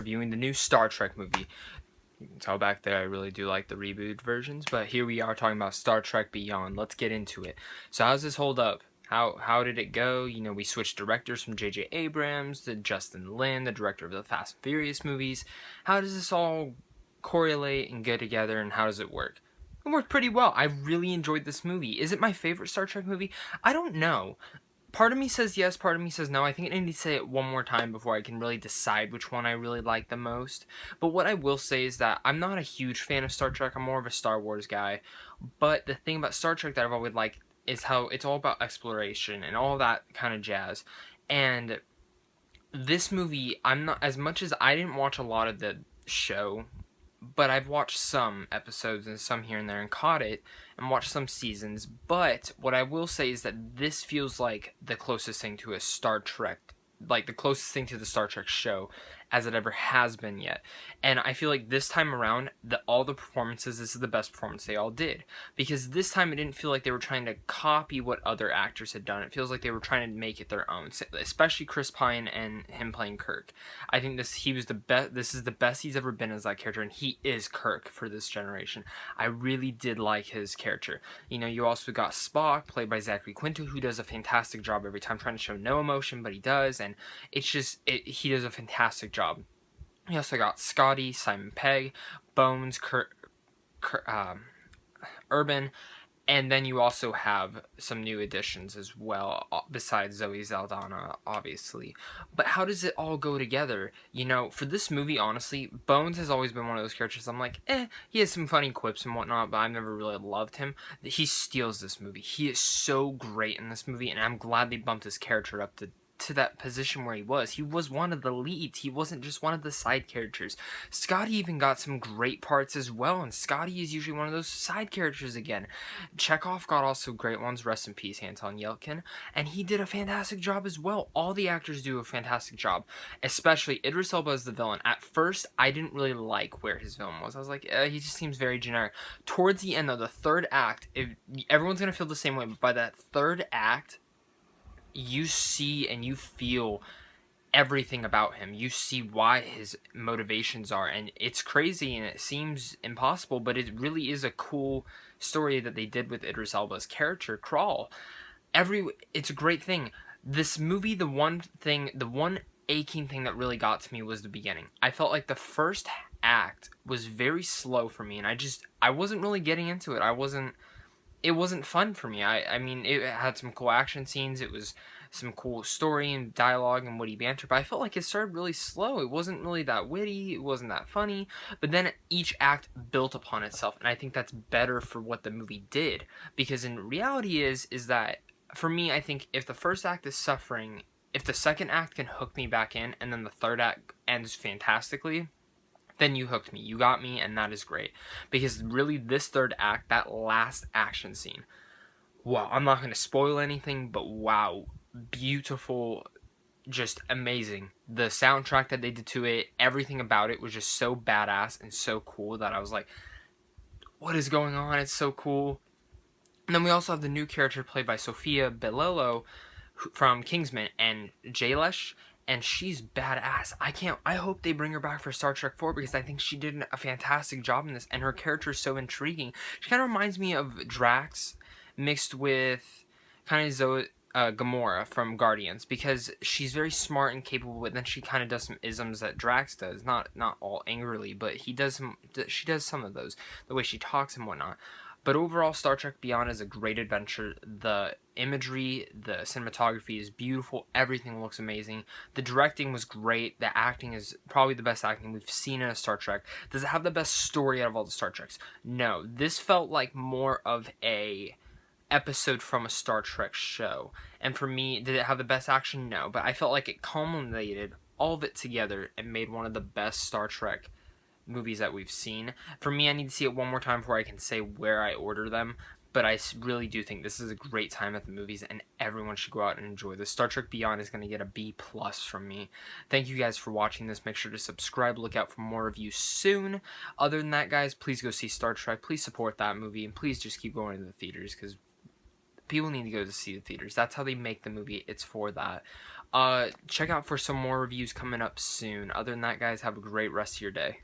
reviewing the new Star Trek movie. You can tell back there I really do like the rebooted versions, but here we are talking about Star Trek Beyond. Let's get into it. So how's this hold up? How did it go? You know, we switched directors from J.J. Abrams to Justin Lin, the director of the Fast and Furious movies. How does this all correlate and get together, and how does it work? It worked pretty well. I really enjoyed this movie. Is it my favorite Star Trek movie? I don't know. Part of me says yes, part of me says no. I think I need to say it one more time before I can really decide which one I really like the most. But what I will say is that I'm not a huge fan of Star Trek. I'm more of a Star Wars guy. But the thing about Star Trek that I've always liked is how it's all about exploration and all that kind of jazz. And this movie, I'm not, as much as I didn't watch a lot of the show, but I've watched some episodes and some here and there and caught it and watched some seasons. But what I will say is that this feels like the closest thing to a Star Trek, like the closest thing to the Star Trek show as it ever has been yet. And I feel like this time around, all the performances, this is the best performance they all did. Because this time it didn't feel like they were trying to copy what other actors had done. It feels like they were trying to make it their own, especially Chris Pine and him playing Kirk. I think he was the best. This is the best he's ever been as that character, and he is Kirk for this generation. I really did like his character. You know, you also got Spock, played by Zachary Quinto, who does a fantastic job every time, trying to show no emotion, but he does, and it's just, he does a fantastic job. You also got Scotty, Simon Pegg, Bones, Urban, and then you also have some new additions as well, besides Zoe Saldana, obviously. But how does it all go together? You know, for this movie, honestly, Bones has always been one of those characters I'm like, he has some funny quips and whatnot, but I've never really loved him. He steals this movie. He is so great in this movie, and I'm glad they bumped his character up to that position where he was. He was one of the leads. He wasn't just one of the side characters. Scotty even got some great parts as well, and Scotty is usually one of those side characters again. Chekhov got also great ones, rest in peace, Anton Yelkin, and he did a fantastic job as well. All the actors do a fantastic job, especially Idris Elba as the villain. At first, I didn't really like where his villain was. I was like, he just seems very generic. Towards the end, though, the third act, everyone's going to feel the same way, but by that third act, you see and you feel everything about him. You see why his motivations are, and it's crazy and it seems impossible, but it really is a cool story that they did with Idris Elba's character, Crawl. It's a great thing. This movie, the one aching thing that really got to me was the beginning. I felt like the first act was very slow for me, and I wasn't really getting into it. It wasn't fun for me. I mean, it had some cool action scenes. It was some cool story and dialogue and witty banter, but I felt like it started really slow. It wasn't really that witty. It wasn't that funny. But then each act built upon itself, and I think that's better for what the movie did. Because in reality is that, for me, I think if the first act is suffering, if the second act can hook me back in, and then the third act ends fantastically, then you hooked me. You got me, and that is great. Because really, this third act, that last action scene, wow, I'm not going to spoil anything, but wow, beautiful, just amazing. The soundtrack that they did to it, everything about it was just so badass and so cool that I was like, what is going on? It's so cool. And then we also have the new character played by Sophia Bellow from Kingsman, and Jaylesh, and she's badass. I hope they bring her back for Star Trek 4, because I think she did a fantastic job in this, and her character is so intriguing. She kind of reminds me of Drax mixed with kind of Gamora from Guardians, because she's very smart and capable, but then she kind of does some isms that Drax does, not all angrily, but she does some of those, the way she talks and whatnot. But overall, Star Trek Beyond is a great adventure. The imagery, the cinematography is beautiful. Everything looks amazing. The directing was great. The acting is probably the best acting we've seen in a Star Trek. Does it have the best story out of all the Star Treks? No. This felt like more of a episode from a Star Trek show. And for me, did it have the best action? No. But I felt like it culminated all of it together and made one of the best Star Trek movies that we've seen. For me, I need to see it one more time before I can say where I order them, but I really do think this is a great time at the movies, and everyone should go out and enjoy this. Star Trek Beyond is going to get a B+ from me. Thank you guys for watching this. Make sure to subscribe. Look out for more reviews soon. Other than that, guys, please go see Star Trek. Please support that movie, and please just keep going to the theaters, because People need to go to see the theaters. That's how they make the movie. It's for that. Check out for some more reviews coming up soon. Other than that, guys, have a great rest of your day.